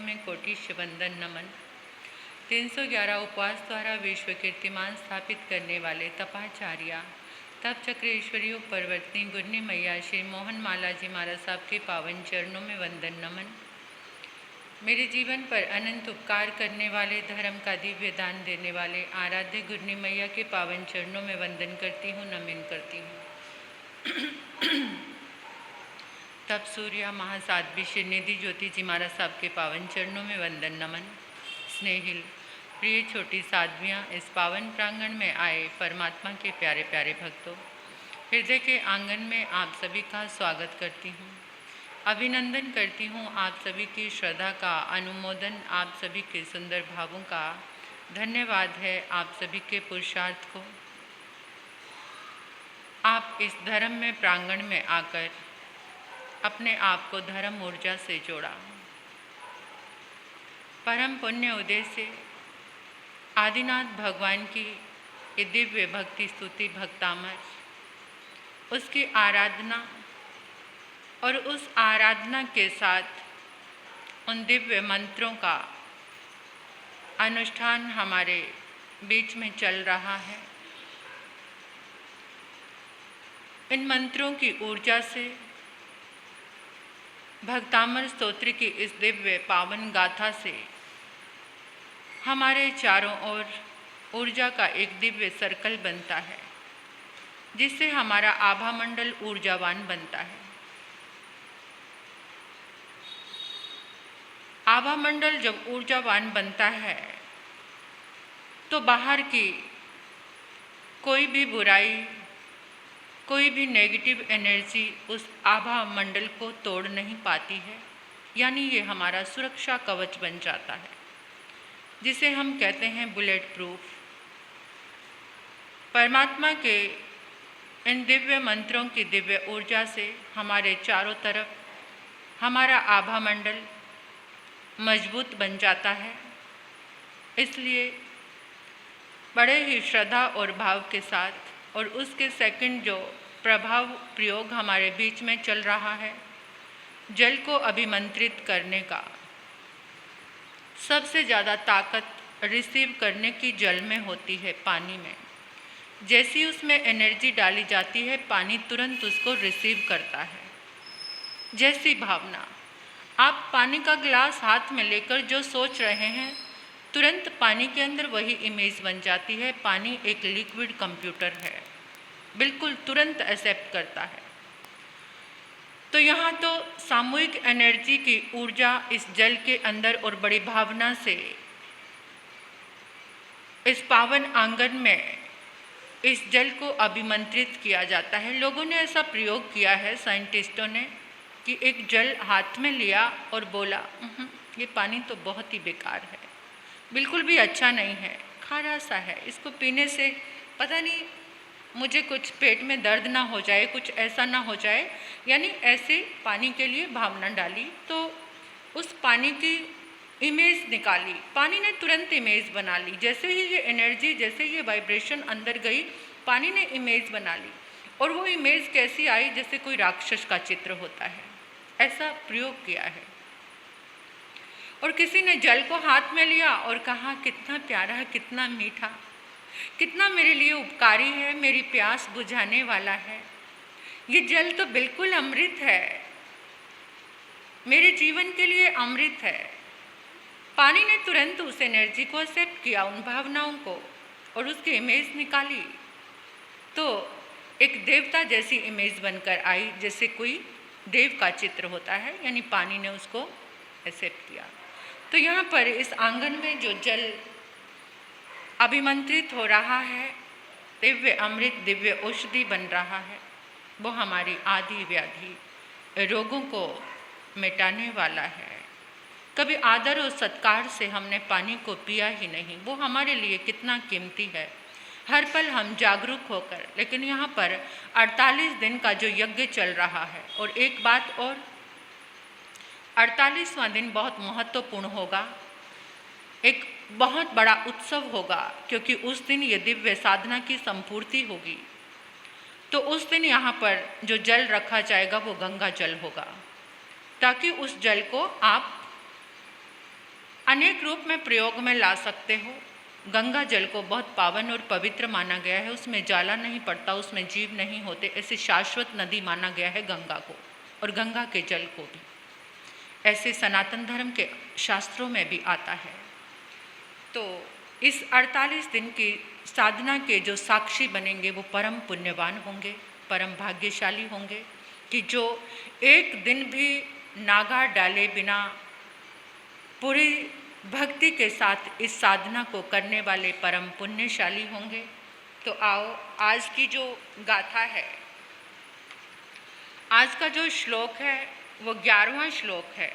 में कोटिश वंदन नमन। 311 उपवास द्वारा विश्व कीर्तिमान स्थापित करने वाले तपाचार्या तप चक्रेश्वरी परवर्तनी गुरनी मैया श्री मोहन माला जी महाराज साहब के पावन चरणों में वंदन नमन। मेरे जीवन पर अनंत उपकार करने वाले, धर्म का दिव्य दान देने वाले आराध्य गुरनी मैया के पावन चरणों में वंदन करती हूँ, नमन करती हूँ। तप सूर्या महासाध्वी श्री निधि ज्योति जी महाराज साहब के पावन चरणों में वंदन नमन। स्नेहिल प्रिय छोटी साध्वियाँ, इस पावन प्रांगण में आए परमात्मा के प्यारे प्यारे भक्तों, हृदय के आंगन में आप सभी का स्वागत करती हूँ, अभिनंदन करती हूँ। आप सभी की श्रद्धा का अनुमोदन, आप सभी के सुंदर भावों का धन्यवाद है। आप सभी के पुरुषार्थ को आप इस धर्म में प्रांगण में आकर अपने आप को धर्म ऊर्जा से जोड़ा। परम पुण्य उदय से आदिनाथ भगवान की ये दिव्य भक्ति स्तुति भक्तामर, उसकी आराधना और उस आराधना के साथ उन दिव्य मंत्रों का अनुष्ठान हमारे बीच में चल रहा है। इन मंत्रों की ऊर्जा से, भक्तामर स्तोत्र की इस दिव्य पावन गाथा से हमारे चारों ओर ऊर्जा का एक दिव्य सर्कल बनता है, जिससे हमारा आभा मंडल ऊर्जावान बनता है। आभा मंडल जब ऊर्जावान बनता है तो बाहर की कोई भी बुराई, कोई भी नेगेटिव एनर्जी उस आभा मंडल को तोड़ नहीं पाती है। यानी ये हमारा सुरक्षा कवच बन जाता है, जिसे हम कहते हैं बुलेट प्रूफ। परमात्मा के इन दिव्य मंत्रों की दिव्य ऊर्जा से हमारे चारों तरफ हमारा आभा मंडल मजबूत बन जाता है। इसलिए बड़े ही श्रद्धा और भाव के साथ और उसके सेकंड जो प्रभाव प्रयोग हमारे बीच में चल रहा है, जल को अभिमंत्रित करने का, सबसे ज़्यादा ताकत रिसीव करने की जल में होती है, पानी में। जैसी उसमें एनर्जी डाली जाती है, पानी तुरंत उसको रिसीव करता है। जैसी भावना, आप पानी का गिलास हाथ में लेकर जो सोच रहे हैं, तुरंत पानी के अंदर वही इमेज बन जाती है। पानी एक लिक्विड कंप्यूटर है, बिल्कुल तुरंत एक्सेप्ट करता है। तो यहाँ तो सामूहिक एनर्जी की ऊर्जा इस जल के अंदर और बड़ी भावना से इस पावन आंगन में इस जल को अभिमंत्रित किया जाता है। लोगों ने ऐसा प्रयोग किया है, साइंटिस्टों ने, कि एक जल हाथ में लिया और बोला, ये पानी तो बहुत ही बेकार है, बिल्कुल भी अच्छा नहीं है, खारा सा है, इसको पीने से पता नहीं मुझे कुछ पेट में दर्द ना हो जाए, कुछ ऐसा ना हो जाए। यानी ऐसे पानी के लिए भावना डाली, तो उस पानी की इमेज निकाली, पानी ने तुरंत इमेज बना ली। जैसे ही ये एनर्जी, जैसे ये वाइब्रेशन अंदर गई, पानी ने इमेज बना ली। और वो इमेज कैसी आई? जैसे कोई राक्षस का चित्र होता है, ऐसा प्रयोग किया है। और किसी ने जल को हाथ में लिया और कहा, कितना प्यारा है, कितना मीठा, कितना मेरे लिए उपकारी है, मेरी प्यास बुझाने वाला है, ये जल तो बिल्कुल अमृत है, मेरे जीवन के लिए अमृत है। पानी ने तुरंत उस एनर्जी को एक्सेप्ट किया, उन भावनाओं को, और उसकी इमेज निकाली, तो एक देवता जैसी इमेज बनकर आई, जैसे कोई देव का चित्र होता है। यानी पानी ने उसको एक्सेप्ट किया। तो यहाँ पर इस आंगन में जो जल अभिमंत्रित हो रहा है, दिव्य अमृत, दिव्य औषधि बन रहा है, वो हमारी आदि व्याधि रोगों को मिटाने वाला है। कभी आदर और सत्कार से हमने पानी को पिया ही नहीं, वो हमारे लिए कितना कीमती है। हर पल हम जागरूक होकर, लेकिन यहाँ पर 48 दिन का जो यज्ञ चल रहा है, और एक बात और, 48वां दिन बहुत महत्वपूर्ण होगा, एक बहुत बड़ा उत्सव होगा, क्योंकि उस दिन ये दिव्य साधना की संपूर्ति होगी। तो उस दिन यहाँ पर जो जल रखा जाएगा वो गंगा जल होगा, ताकि उस जल को आप अनेक रूप में प्रयोग में ला सकते हो। गंगा जल को बहुत पावन और पवित्र माना गया है, उसमें जाला नहीं पड़ता, उसमें जीव नहीं होते, ऐसी शाश्वत नदी माना गया है गंगा को, और गंगा के जल को भी ऐसे सनातन धर्म के शास्त्रों में भी आता है। तो इस 48 दिन की साधना के जो साक्षी बनेंगे वो परम पुण्यवान होंगे, परम भाग्यशाली होंगे, कि जो एक दिन भी नागा डाले बिना पूरी भक्ति के साथ इस साधना को करने वाले परम पुण्यशाली होंगे। तो आओ, आज की जो गाथा है, आज का जो श्लोक है वो 11वां श्लोक है।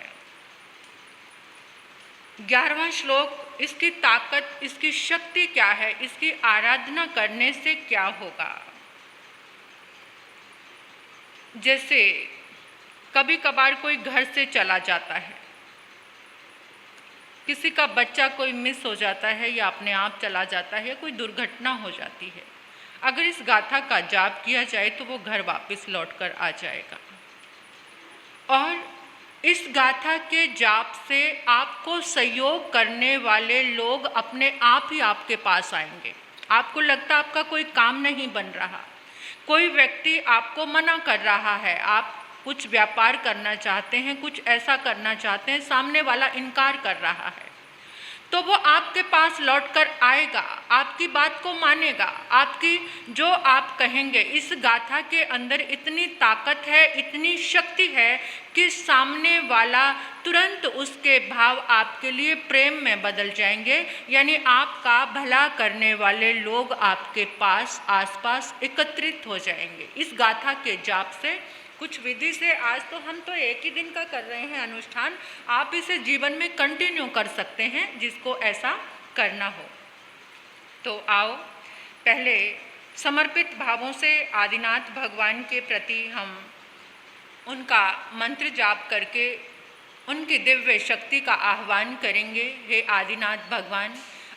11वां श्लोक, इसकी ताकत, इसकी शक्ति क्या है, इसकी आराधना करने से क्या होगा। जैसे कभी कभार कोई घर से चला जाता है, किसी का बच्चा कोई मिस हो जाता है या अपने आप चला जाता है, कोई दुर्घटना हो जाती है, अगर इस गाथा का जाप किया जाए तो वो घर वापस लौट कर आ जाएगा। और इस गाथा के जाप से आपको सहयोग करने वाले लोग अपने आप ही आपके पास आएंगे। आपको लगता आपका कोई काम नहीं बन रहा, कोई व्यक्ति आपको मना कर रहा है, आप कुछ व्यापार करना चाहते हैं, कुछ ऐसा करना चाहते हैं, सामने वाला इनकार कर रहा है, तो वो आपके पास लौटकर आएगा, आपकी बात को मानेगा, आपकी जो आप कहेंगे। इस गाथा के अंदर इतनी ताकत है, इतनी शक्ति है कि सामने वाला तुरंत उसके भाव आपके लिए प्रेम में बदल जाएंगे, यानी आपका भला करने वाले लोग आपके पास आसपास एकत्रित हो जाएंगे इस गाथा के जाप से। कुछ विधि से, आज तो हम तो एक ही दिन का कर रहे हैं अनुष्ठान, आप इसे जीवन में कंटिन्यू कर सकते हैं जिसको ऐसा करना हो। तो आओ, पहले समर्पित भावों से आदिनाथ भगवान के प्रति हम उनका मंत्र जाप करके उनकी दिव्य शक्ति का आह्वान करेंगे। हे आदिनाथ भगवान,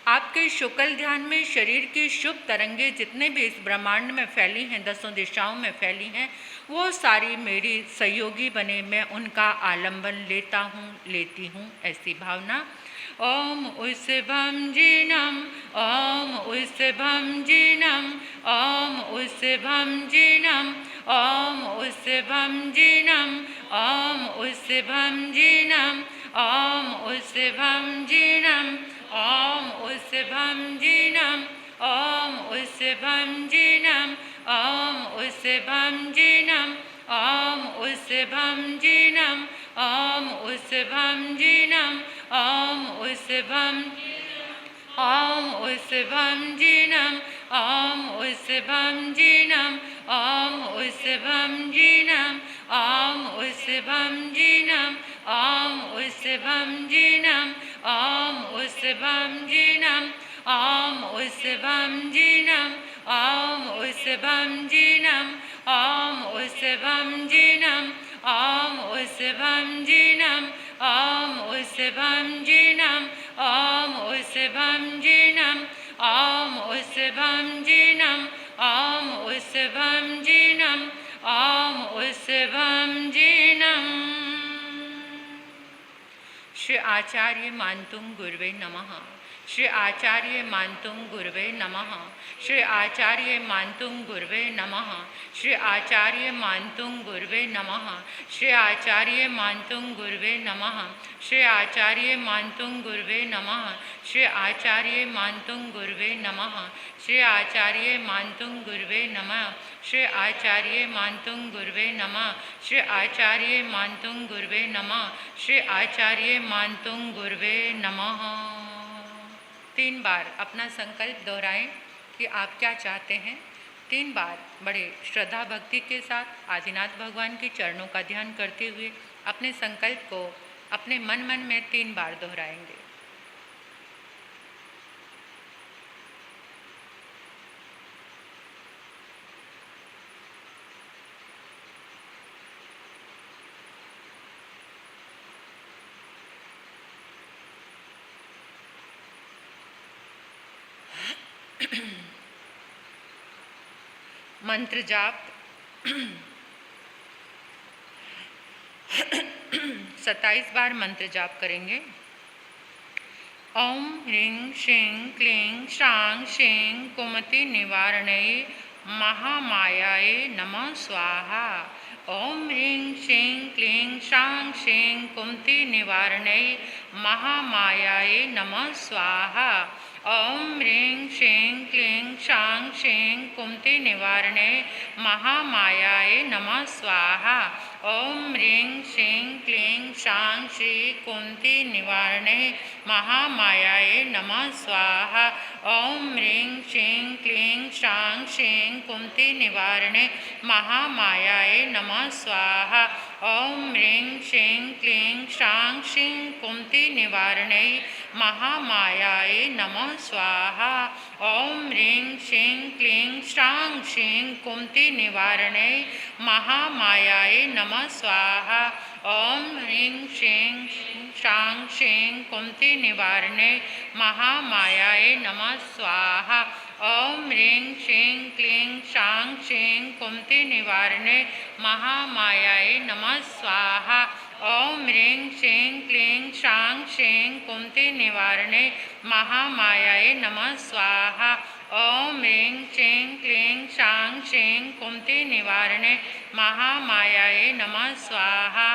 आपके शुक्ल ध्यान में शरीर की शुभ तरंगे जितने भी इस ब्रह्मांड में फैली हैं, 10 दिशाओं में फैली हैं, वो सारी मेरी सहयोगी बने, मैं उनका आलंबन लेता हूँ, लेती हूँ, ऐसी भावना। ओम उस्भम जीनम, ओम उस्भम जीनम, ओम उस्भम जीनम, ओम उस्भम जीनम, ओम उस्भम जीनम, ओम उस्भम जीनम, ओम उस्भम जीनम, ओम उस्भम जीनम, ओम उस्भम जीनम, ओम उस्भम जीनम, ओम उस्भम जीनम, ओम उस्भम, ओम उस्भम जीनम, ओम उस्भम जीनम, ओम उस्भम जीनम, ओम उस्भम जीनम, ओम उस्भम जीनम, ओम उस्भम जीनम, ओम उस्भम जीनम, ओम उस्भम जीनम, ओम उस्भम जीनम, ओम उस्भम जीनम, ओम उस्भम जीनम, ओम उस्भम जीनम, ओम उस्भम जीनम, ओम उस्भम जीनम, ओम उस्भम जीनम। श्री आचार्य मानतुंग गुरुवे नमः। श्री आचार्य मानतुंग गुरुवे नमः। श्री आचार्य मानतुंग गुरुवे नमः। श्री आचार्य मानतुंग गुरुवे नमः। श्री आचार्य मानतुंग गुरुवे नमः। श्री आचार्य मानतुंग गुरुवे नमः। श्री आचार्य मानतुंग गुरुवे नमः। श्री आचार्य मानतुंग गुरुवे नमः। श्री आचार्य मानतुंग गुरुवे नमः। श्री आचार्य मानतुंग गुरुवे नमः। श्री आचार्य मानतुंग गुरुवे नमः। 3 बार अपना संकल्प दोहराएं कि आप क्या चाहते हैं। 3 बार बड़े श्रद्धा भक्ति के साथ आदिनाथ भगवान के चरणों का ध्यान करते हुए अपने संकल्प को अपने मन में 3 बार दोहराएंगे। मंत्र जाप 27 बार मंत्र जाप करेंगे। ॐ ह्रीं श्रीं क्लीं श्रां श्रीं कुमति निवारणे महामायाय नमः स्वाहा। ॐ ह्रीं श्रीं क्लीं श्रां श्रीं कुमति निवारणे महामायाय नमः स्वाहा। ॐ ह्रीं श्रीं क्लीं श्रां श्रीं कुमति निवारणे महामायाय नमः स्वाहा। ॐ ह्रीं श्रीं क्लीं श्रां श्रीं कुमति निवारणे महामायाय नमः स्वाहा। ॐ ह्रीं श्रीं क्लीं श्रां श्रीं कुमति निवारणे महामायाय नमः स्वाहा। ॐ ह्रीं श्रीं क्लीं श्रां श्रीं कुमति निवारणे महामायाय नमः स्वाहा। ॐ ह्रीं श्रीं क्लीं श्रां श्रीं कुमति निवारणे महामायाय नमः स्वाहा। ॐ ह्रीं श्रीं श्रां श्रीं कुमति निवारणे महामायाय नमः स्वाहा। ॐ ह्रीं श्रीं क्लीं श्रां श्रीं कुमति निवारणे महामायाय नमः स्वाहा। ॐ ह्रीं श्रीं क्लीं श्रां श्रीं कुमति निवारणे महामायाय नमः स्वाहा। ॐ ह्रीं श्रीं क्लीं श्रां श्रीं कुमति निवारणे महामायाय नमः स्वाहा।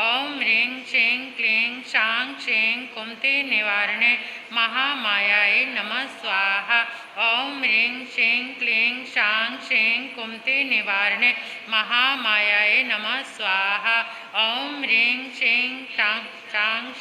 ॐ ह्रीं श्रीं क्लीं श्रां श्रीं कुमति निवारणे महामायाय नमः स्वाहा। ॐ ह्रीं श्रीं क्लीं श्रां श्रीं कुमति निवारणे महामायाय नमः स्वाहा। ॐ ह्रीं श्रीं श्रां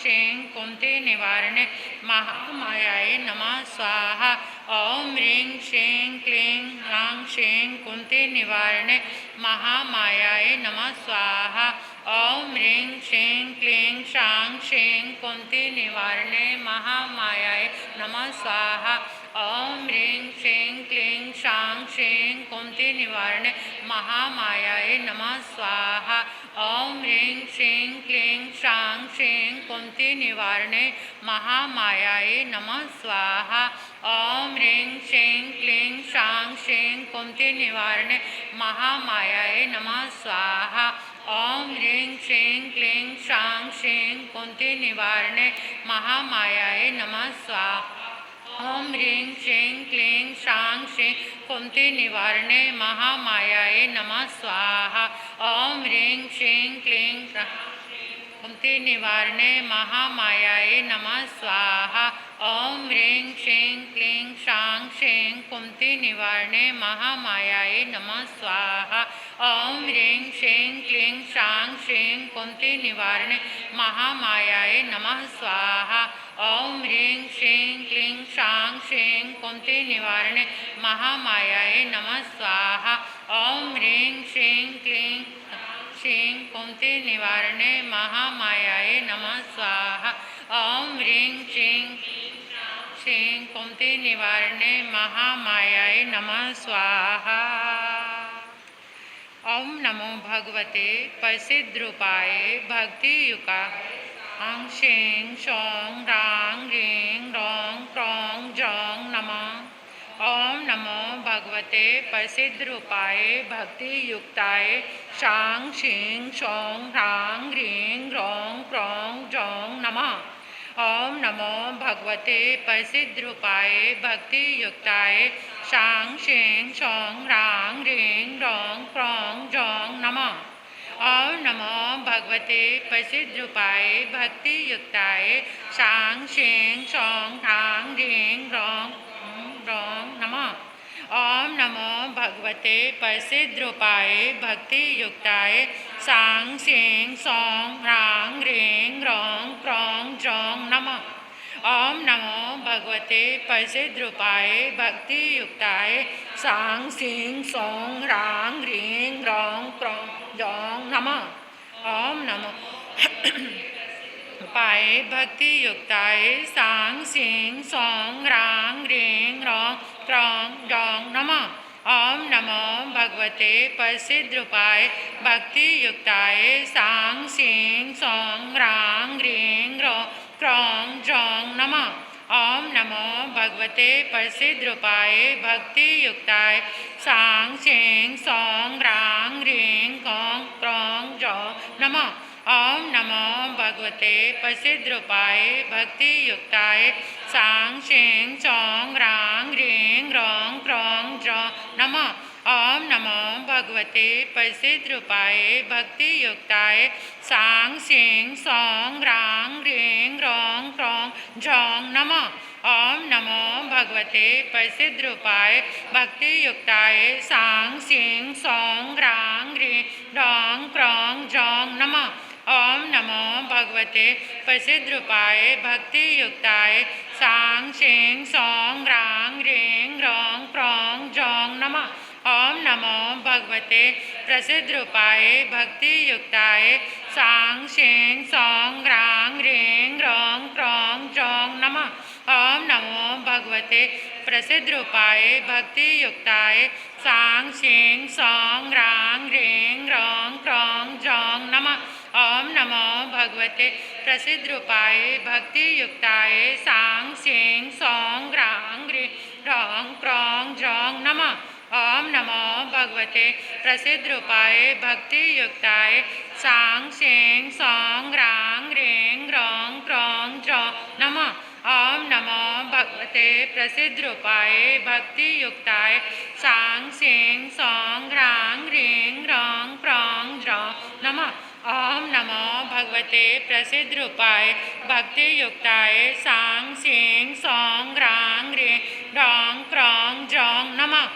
श्रीं कुमति निवारणे महामायाय नमः स्वाहा। ॐ ह्रीं श्रीं क्लीं श्रां श्रीं कुमति निवारणे महामायाय नमः स्वाहा। ॐ ह्रीं श्रीं क्लीं श्रां श्रीं कुमति निवारणे महामायाय नमः स्वाहा। ॐ ह्रीं श्रीं क्लीं श्रां श्रीं कुमति निवारणे महामायाय नमः स्वाहा। ॐ ह्रीं श्रीं क्लीं श्रां श्रीं कुमति निवारणे महामायाय नमः स्वाहा। ॐ ह्रीं श्रीं क्लीं श्रां श्रीं कुमति निवारणे महामायाय नमः स्वाहा। ॐ ह्रीं श्रीं क्लीं श्रां श्रीं कुमति निवारणे महामायाय नमः स्वाहा। ॐ ह्रीं श्रीं क्लीं श्रां श्रीं कुमति निवारणे महामायाय नमः स्वाहा। ॐ ह्रीं श्रीं क्लीं कुमति निवारणे महामायाय नमः स्वाहा। ॐ ह्रीं श्रीं क्लीं श्रां श्रीं कुमति निवारणे महामायाय नमः स्वाहा। ॐ ह्रीं श्रीं क्लीं श्रां श्रीं कुमति निवारणे महामायाय नमः स्वाहा। ॐ ह्रीं श्रीं क्लीं श्रां श्रीं कुमति निवारणे महामायाय नमः स्वाहा। ॐ ह्रीं श्रीं क्लीं श्रीं कुमति निवारणे महामायाय नमः स्वाहा। ॐ ह्रीं श्रीं श्रीं कुमति निवारणे महामायाय नमः स्वाहा। ॐ नमो भगवते प्रसिद्धरूपाय भक्तियुक्ताय श्रीं सौं रां ह्रीं रौं क्रौं जौं नमः। ॐ नमो भगवते प्रसिद्धरूपाय भक्तियुक्ताय शां शीं सौं रां ह्रीं रौं क्रौं जौं नमः। ॐ नमो भगवते प्रसिद्धरूपाय भक्तियुक्ताय शां शीं सौं रां ह्रीं रौं क्रौं जौं नमः। ॐ नमो भगवते प्रसिद्धरूपाय भक्तियुक्ताय शां शीं सौं रां ह्रीं रौं नमः। ॐ नमो भगवते प्रसिद्धरूपाय भक्तियुक्ताय शां शीं सौं रां ह्रीं रौं क्रौं जौं नमः। ॐ नमो भगवते प्रसिद्धरूपाय भक्तियुक्ताय शां शीं सौं रां ह्रीं रौं क्रौं जौं नमः। ॐ नमो पाय भक्तियुक्ताय शां शीं सौं रां ह्रीं रौं क्रौं जौं नमः। ॐ नमो भगवते प्रसिद्धरूपाय भक्तियुक्ताय शां शीं सौं रां ह्रीं रौं क्रौं जौं नमः। ॐ नमो भगवते प्रसिद्धरूपाय भक्तियुक्ताय शां शीं सौं रां ह्रीं क्रौं जौं नमः। ओम नमो भगवते प्रसिद्धरूपाय भक्तियुक्ताय सांग शेंग चौंग रांग रेंग रोंग क्रोंग ज्रों नमः। ओम नमो भगवते प्रसिद्धरूपाय भक्तियुक्ताय सांग शेंग सौंग रांग रेंग रोंग क्रोंग ज्रों नमः। ओम नमो भगवते प्रसिद्धरूपाय भक्तियुक्ताय सांग शेंग सौंग रांग रेंग रोंग क्रोंग ज्रों नमः। ओम नमो भगवते प्रसिद्धरूपाय भक्तियुक्ताय सांग शेंग सौंग रांग रेंग रोंग क्रोंग ज्रों नमः। ओम नमो भगवते प्रसिद्धरूपाय भक्तियुक्ताय सांग शेंग सौंग रांग रेंग रोंग क्रोंग ज्रों नमः। ओम नमो भगवते प्रसिद्धरूपाय भक्तियुक्ताय सांग शेंग सौंग रांग रेंग रोंग क्रोंग ज्रों नमः। ओम नमो भगवते प्रसिद्धरूपाय भक्तियुक्ताय सांग शेंग सौंग रांग रेंग रोंग क्रोंग ज्रों नमः। ओम नमो भगवते प्रसिद्धरूपाय भक्तियुक्ताय सांग शेंग सौंग रांग रेंग रोंग क्रोंग ज्रों नमः। ओम नमो भगवते प्रसिद्धरूपाय भक्तियुक्ताय सांग शेंग सौंग रांग रेंग रोंग क्रोंग ज्रों नमः। ओम नमो भगवते प्रसिद्धरूपाय भक्तियुक्ताय सांग शेंग सौंग रांग रेंग रोंग क्रोंग ज्रों नमः।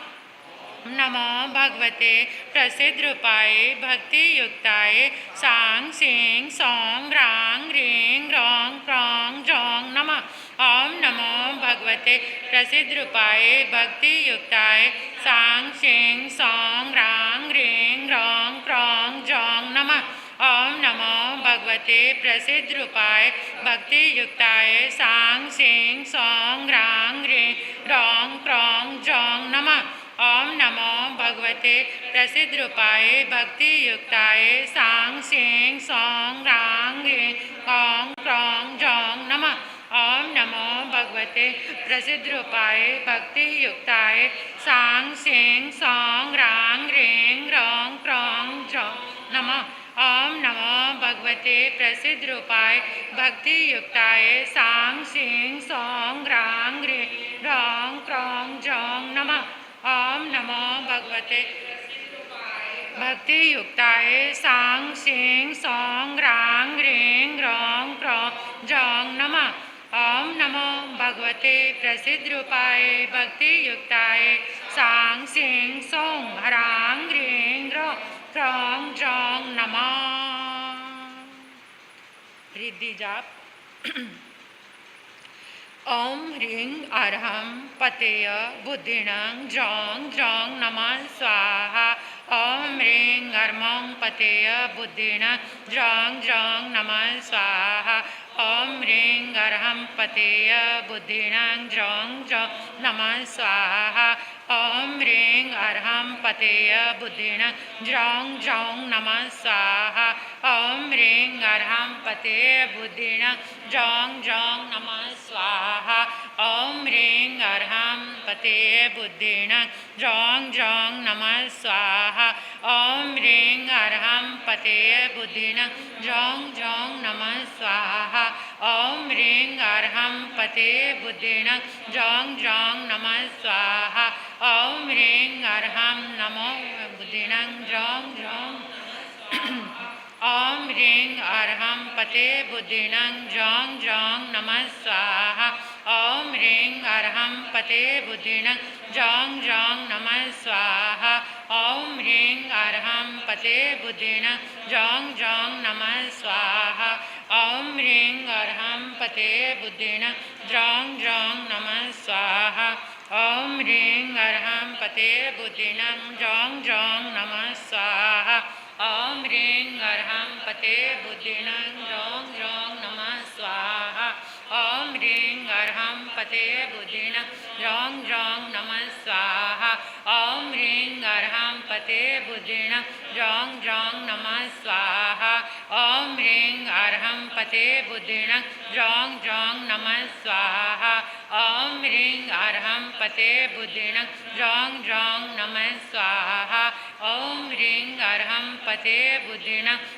नमो भगवते प्रसिद्धरूपाय भक्तियुक्ताय सांग शेंग सौंग रांग रेंग रोंग क्रोंग ज्रों नमः। ओम नमो भगवते प्रसिद्धरूपाय भक्तियुक्ताय सांग शेंग सौंग रांग रेंग रोंग क्रोंग ज्रों नमः। ओम नमो भगवते प्रसिद्धरूपाय भक्तियुक्ताय सांग शेंग सौंग रांग रेंग रोंग क्रोंग ज्रों नमः। ओम नमो भगवते प्रसिद्धरूपाय भक्तियुक्ताय सांग शेंग सौंग रांग रेंग रोंग क्रोंग ज्रों नमः। ओम नमो भगवते प्रसिद्धरूपाय भक्तियुक्ताय सांग शेंग सौंग रांग रेंग रोंग क्रोंग ज्रों नमः। ओम नमो भगवते प्रसिद्धरूपाय भक्तियुक्ताय सांग शेंग सौंग रांग रेंग रोंग क्रोंग ज्रों नमः। ओम नमो भगवते भक्तियुक्ताय सांग शेंग सौंग रांग रेंग रोंग क्रोंग ज्रों नमः। ओम नमो भगवते प्रसिद्धरूपाय भक्तियुक्ताय सांग शेंग सौंग रांग रेंग रोंग क्रोंग ज्रों नमः। रिद्धि जाप। ओम ह्रीं अर्हं पतेय बुद्धिणं ज्रों ज्रों नमः स्वाहा। ओम ह्रीं अर्मं पतेय बुद्धिणं ज्रों ज्रों नमः स्वाहा। ओम ह्रीं अर्हं पतेय बुद्धिणं ज्रों ज्रों नमः स्वाहा। ओम ह्रीं अर्हं पतेय बुद्धिणं ज्रों ज्रों नमः स्वाहा। ओम ह्रीं अर्हं पतेय बुद्धिणं ज्रों ज्रों नमः स्वाहा। ओम ह्रीं अर्हं पतेय बुद्धिणं ज्रों ज्रों नमः स्वाहा। ओम ह्रीं अर्हं पतेय बुद्धिणं ज्रों ज्रों नमः स्वाहा। ओम ह्रीं अर्हं पतेय बुद्धिणं ज्रों ज्रों नमः स्वाहा। ओम ह्रीं अर्हं नमो बुद्धिणं ज्रों ज्रों ओम ह्रीं अर्हं पतेय बुद्धिणं ज्रों ज्रों नमः स्वाहा। ओम ह्रीं अर्हं पतेय बुद्धिणं ज्रों ज्रों नमः स्वाहा। ओम ह्रीं अर्हं पतेय बुद्धिणं ज्रों ज्रों नमः स्वाहा। ओम ह्रीं अर्हं पतेय बुद्धिणं ज्रों ज्रों नमः स्वाहा। ओम ह्रीं अर्हं पतेय बुद्धिणं ज्रों ज्रों नमः स्वाहा। ओम ह्रीं अर्हं पतेय बुद्धिणं ज्रों ज्रों नमः स्वाहा। ओम ह्रीं अर्हं पतेय बुद्धिणं ज्रों ज्रों नमः स्वाहा। ओम ह्रीं अर्हं पतेय बुद्धिणं ज्रों ज्रों नमः स्वाहा। ओम ह्रीं अर्हं पतेय बुद्धिणं ज्रों ज्रों नमः स्वाहा। ओम ह्रीं अर्हं पतेय बुद्धिणं ज्रों ज्रों नमः स्वाहा। ओम ह्रीं अर्हं पतेय बुद्धिणं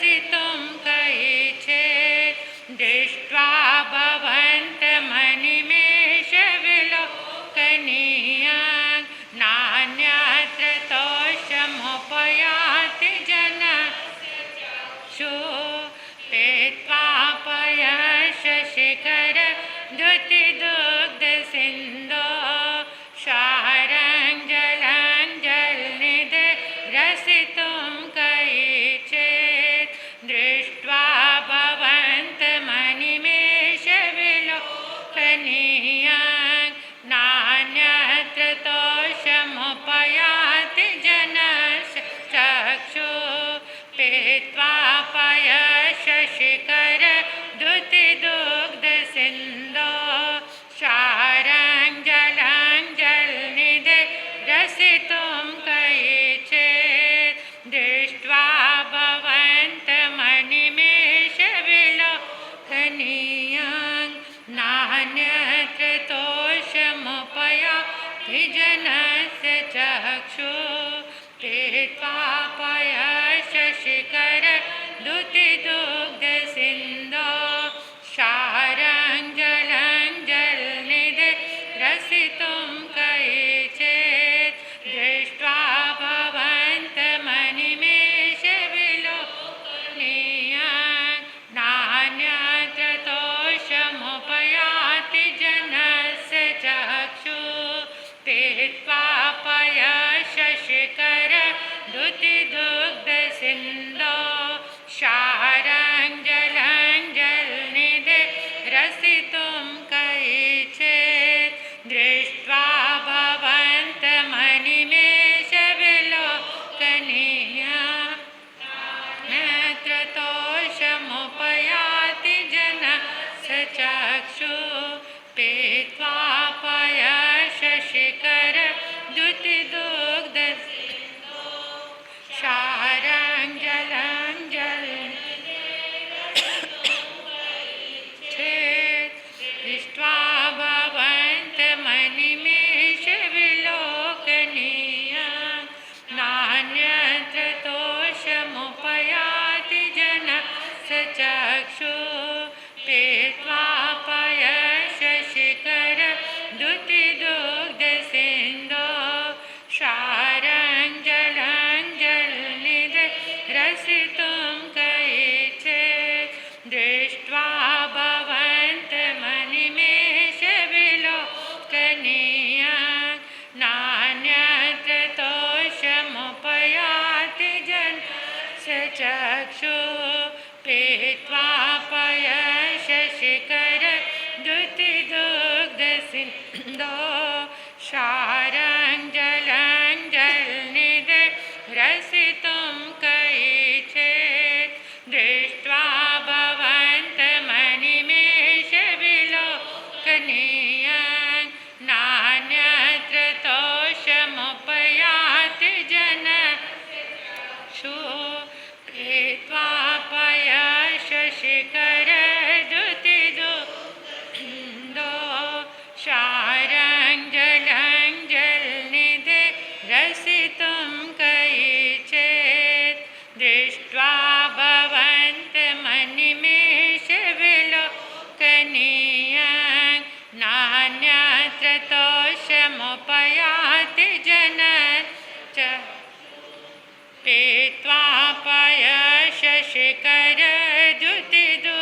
रसितुं कैचेत् दृष्ट्वा भवन्तमनिमेषविलोकनीयान् नान्यत्र तोषमुपयाति जनस्य पीत्वा पयशशिखर द्युतिदुग्धसिन्धो क्षारञ्जलञ्जलनिधे रसितुं कैचेत् दृष्ट्वा भवन्तमनिमेषविलोकनीयान् नान्यत्र तोषमुपयाति जनस्य चक्षुः पीत्वा पयशशिखर द्युतिदुग्धसिन्धो क्षारञ्जलञ्जलनिधे रसितुं कैचेत् दृष्ट्वा भवन्तमनिमेषविलोकनीयान् नान्यत्र तोषमुपयाति जनस्य चक्षुः पीत्वा पयशशिखर द्युतिदुग्धसिन्धो क्षारञ्जलञ्जलनिधे रसितुं कैचेत् दृष्ट्वा भवन्तमनिमेषविलोकनीयान् नान्यत्र तोषमुपयाति जनस्य चक्षुः पीत्वा पयशशिखर द्युतिदुग्धसिन्धो क्षारञ्जलञ्जलनिधे रसितुं कैचेत् दृष्ट्वा भवन्तमनिमेषविलोकनीयान् नान्यत्र तोषमुपयाति जनस्य चक्षुः पीत्वा पयशशिखर द्युतिदुग्धसिन्धो क्षारञ्जलञ्जलनिधे दृष्ट्वा भवन्तमनिमेषविलोकनीयान् नान्यत्र तोषमुपयाति जनस्य चक्षुः पीत्वा पयशशिखर द्युतिदुग्धसिन्धो क्षारञ्जलञ्जलनिधे रसितुं कैचेत् दृष्ट्वा भवन्तमनिमेषविलोकनीयान् नान्यत्र तोषमुपयाति जनस्य चक्षुः पीत्वा पयशशिखर द्युतिदुग्धसिन्धो क्षारञ्जलञ्जलनिधे रसितुं कैचेत् दृष्ट्वा भवन्तमनिमेषविलोकनीयान् नान्यत्र तोषमुपयाति जनस्य पीत्वा पयशशिखर द्युतिदुग्धसिन्धो क्षारञ्जलञ्जलनिधे रसितुं कैचेत् दृष्ट्वा भवन्तमनिमेषविलोकनीयान् नान्यत्र तोषमुपयाति जनस्य पीत्वा पयशशिखर द्युतिदुग्धसिन्धो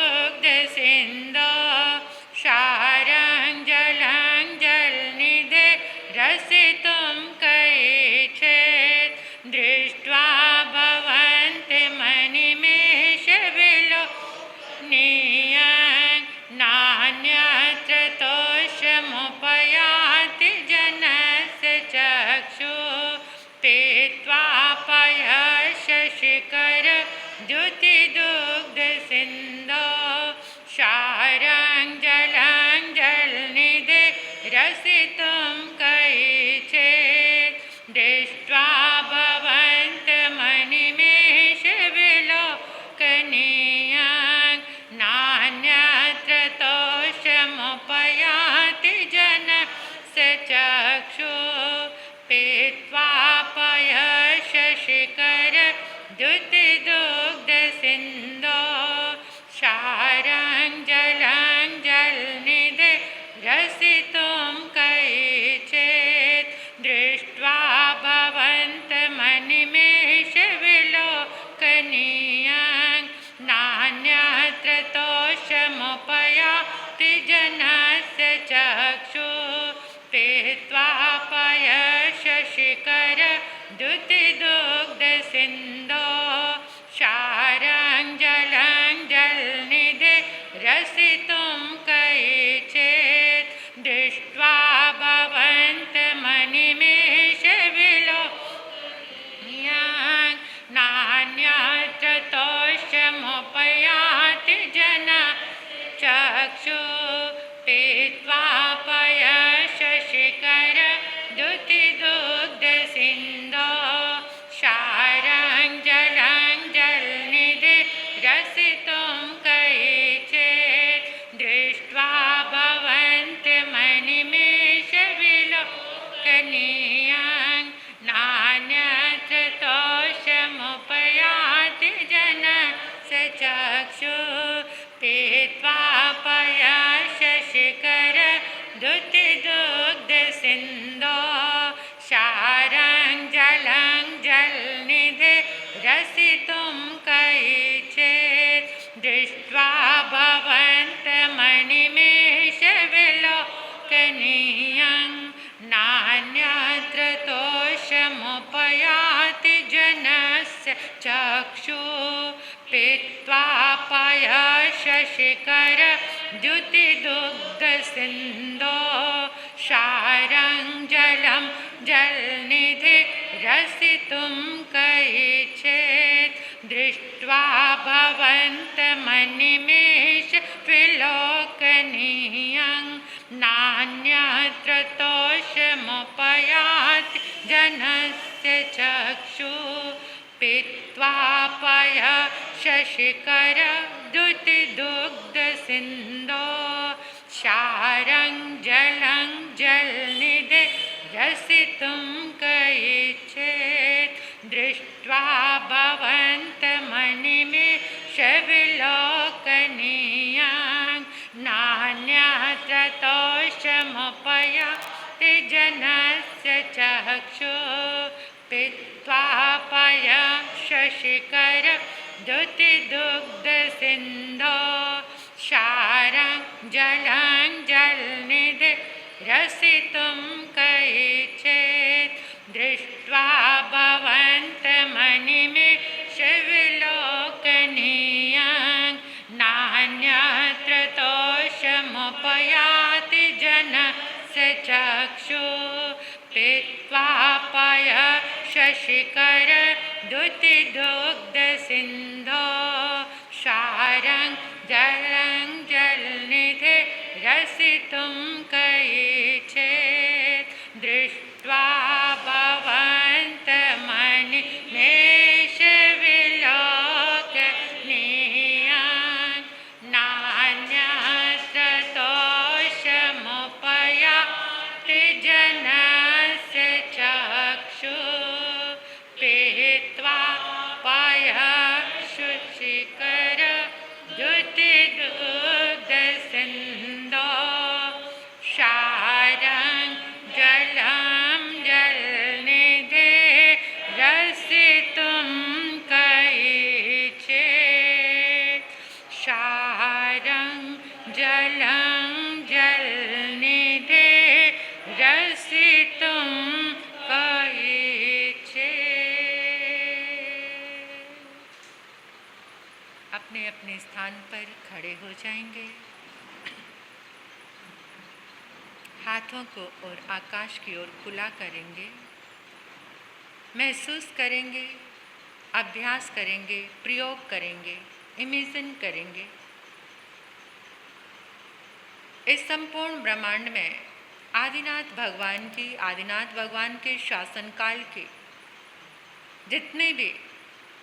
क्षारञ्जलञ्जलनिधे रसितुं कैचेत् दृष्ट्वा भवन्तमनिमेषविलोकनीयान् नान्यत्र तोषमुपयाति जनस्य चक्षुः पीत्वा पयशशिखर द्युतिदुग्धसिन्धो क्षारञ्जलञ्जलनिधे रसितुं कैचेत् दृष्ट्वा भवन्तमनिमेषविलोकनीयान् नान्यत्र तोषमुपयाति जनस्य चक्षुः पीत्वा पयशशिखर द्युतिदुग्धसिन्धो रसितुं कैचित् दृष्ट्वा भवन्तमनिमेषविलोकनीयं नान्यत्र तोषमुपयाति जनस्य चक्षुः पीत्वा पयशशिखरद्युतिदुग्धसिन्धो क्षारं जलं जलनिधे रसितुं कैचित् दृष्ट्वा भवन्तमनिमेषविलोकनीयं नान्यत्र तोषमुपयाति जनस्य चक्षुः पीत्वा पयशशिखरद्युतिदुग्धसिन्धो क्षारं जलं जलनिधे रसितुं कैचित् दृष्ट्वा भवन्तमनिमेषविलोकनीयं नान्यत्र तोषमुपयाति जनस्य चक्षुः पीत्वा पयशशिखरद्युतिदुग्धसिन्धो क्षारं जलं जलनिधे रसितुं कैचित् दृष्ट्वा भवन्तमनिमेषविलोकनीयं नान्यत्र तोषमुपयाति जनस्य चक्षुः पीत्वा पयशशिखरद्युतिदुग्धसिन्धो क्षारं जलं जलनिधे रसितुं कैचित् दृष्ट्वा भवन्तमनिमेषविलोकनीयं नान्यत्र तोषमुपयाति जनस्य चक्षुः पीत्वा पयशशिखरद्युतिदुग्धसिन्धो क्षारं जलं जलनिधे रसितुं कैचित् दृष्ट्वा भवन्तमनिमेषविलोकनीयं नान्यत्र तोषमुपयाति जनस्य चक्षुः पीत्वा पयशशिखरद्युतिदुग्धसिन्धो क्षारं जलं जलनिधे रसितुं कैचित् क्षारं जलं जलनिधे रसितुं अपने अपने स्थान पर खड़े हो जाएंगे। हाथों को और आकाश की ओर खुला करेंगे। महसूस करेंगे, अभ्यास करेंगे, प्रयोग करेंगे, इमेजिन करेंगे। इस संपूर्ण ब्रह्मांड में आदिनाथ भगवान के शासनकाल के जितने भी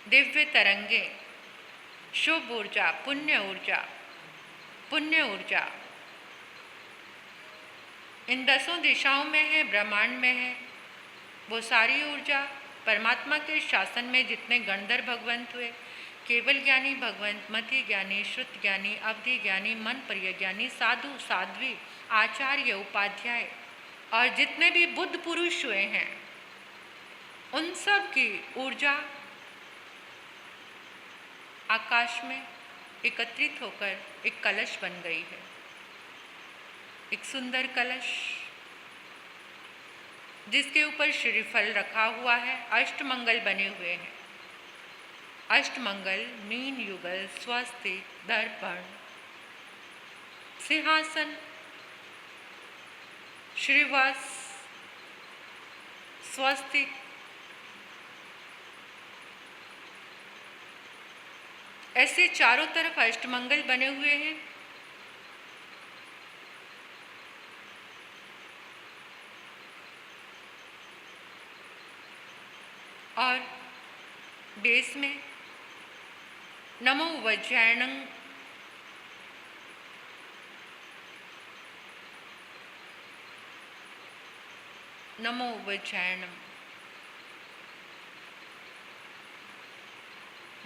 दिव्य तरंगे, शुभ ऊर्जा, पुण्य ऊर्जा इन 10 दिशाओं में है, ब्रह्मांड में है। वो सारी ऊर्जा परमात्मा के शासन में जितने गणधर भगवंत हुए, केवल ज्ञानी भगवंत, मति ज्ञानी, श्रुत ज्ञानी, अवधि ज्ञानी, मन प्रिय ज्ञानी, साधु, साध्वी, आचार्य, उपाध्याय और जितने भी बुद्ध पुरुष हुए हैं, उन सब की ऊर्जा आकाश में एकत्रित होकर एक कलश बन गई है। एक सुंदर कलश जिसके ऊपर श्रीफल रखा हुआ है, अष्टमंगल बने हुए हैं। अष्टमंगल मीन युगल, स्वस्तिक, दर्पण, सिंहासन, श्रीवत्स, स्वस्तिक, ऐसे चारों तरफ अष्टमंगल बने हुए हैं। और बेस में नमो वज्रायणं नमो वज्रायणं।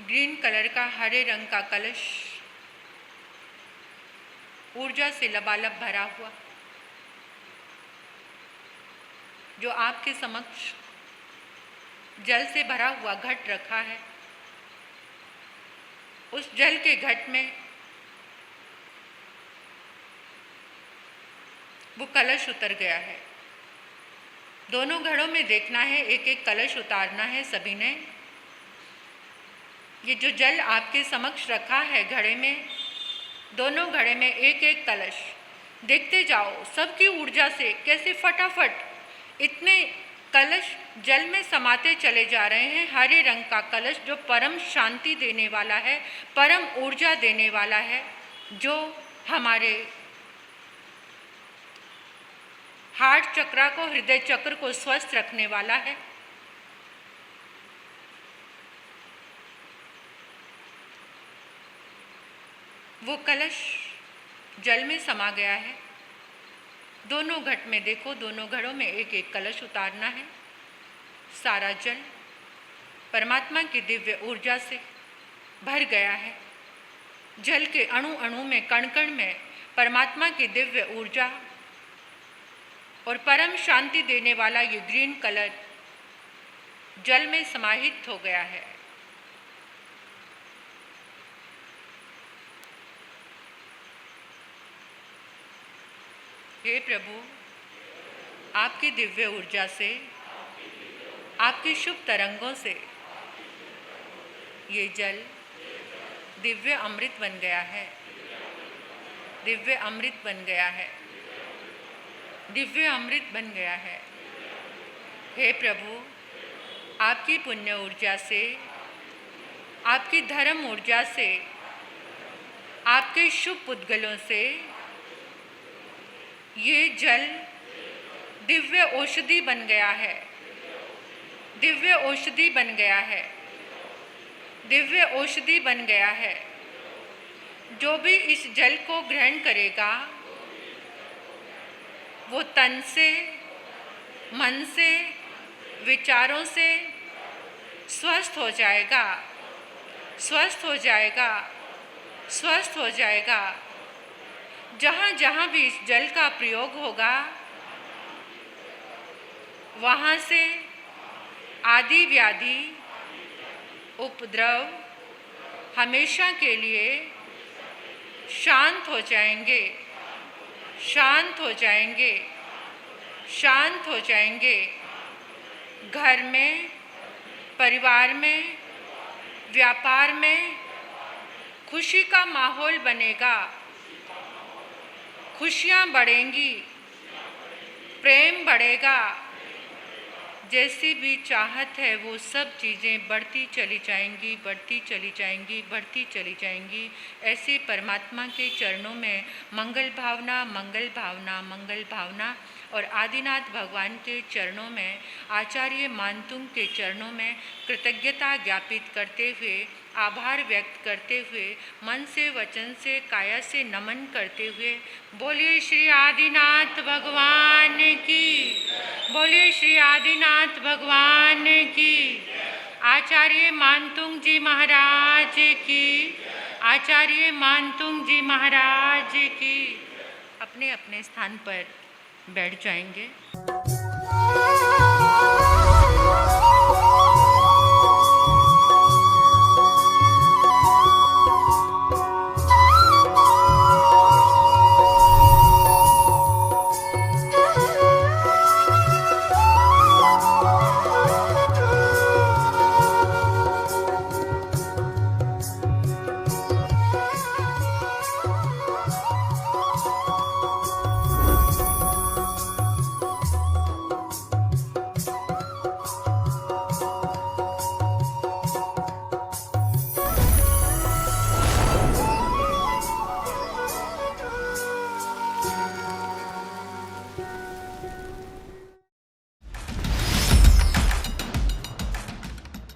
ग्रीन कलर का हरे रंग का कलश ऊर्जा से लबालब भरा हुआ, जो आपके समक्ष जल से भरा हुआ घट रखा है। उस जल के घट में वो कलश उतर गया है। दोनों घड़ों में देखना है, एक एक कलश उतारना है सभी ने। ये जो जल आपके समक्ष रखा है घड़े में, दोनों घड़े में एक एक कलश देखते जाओ सबकी ऊर्जा से कैसे फटाफट इतने कलश जल में समाते चले जा रहे हैं। हरे रंग का कलश जो परम शांति देने वाला है, परम ऊर्जा देने वाला है, जो हमारे हार्ट चक्र को, हृदय चक्र को स्वस्थ रखने वाला है। वो कलश जल में समा गया है। दोनों घट में देखो, दोनों घड़ों में एक एक कलश उतारना है। सारा जल परमात्मा की दिव्य ऊर्जा से भर गया है। जल के अणु अणु में, कण कण में परमात्मा की दिव्य ऊर्जा और परम शांति देने वाला ये ग्रीन कलर जल में समाहित हो गया है। हे प्रभु, आपकी दिव्य ऊर्जा से, आपकी शुभ तरंगों से ये जल दिव्य अमृत बन गया है, दिव्य अमृत बन गया है, दिव्य अमृत बन गया है। हे प्रभु, आपकी पुण्य ऊर्जा से, आपकी धर्म ऊर्जा से, आपके शुभ पुद्गलों से ये जल दिव्य औषधि बन गया है, दिव्य औषधि बन गया है, दिव्य औषधि बन गया है। जो भी इस जल को ग्रहण करेगा वो तन से, मन से, विचारों से स्वस्थ हो जाएगा, स्वस्थ हो जाएगा, स्वस्थ हो जाएगा। जहाँ जहाँ भी इस जल का प्रयोग होगा वहाँ से आदि व्याधि, उपद्रव हमेशा के लिए शांत हो जाएंगे, शांत हो जाएंगे, शांत हो जाएंगे। घर में, परिवार में, व्यापार में खुशी का माहौल बनेगा, खुशियाँ बढ़ेंगी, प्रेम बढ़ेगा। जैसी भी चाहत है वो सब चीज़ें बढ़ती चली जाएंगी, बढ़ती चली जाएंगी, बढ़ती चली जाएंगी। ऐसे परमात्मा के चरणों में मंगल भावना, मंगल भावना, मंगल भावना। और आदिनाथ भगवान के चरणों में, आचार्य मानतुंग के चरणों में कृतज्ञता ज्ञापित करते हुए, आभार व्यक्त करते हुए, मन से, वचन से, काया से नमन करते हुए बोलिए श्री आदिनाथ भगवान की, बोलिए श्री आदिनाथ भगवान की। आचार्य मानतुंग जी महाराज की, आचार्य मानतुंग जी महाराज की। अपने अपने स्थान पर बैठ जाएंगे।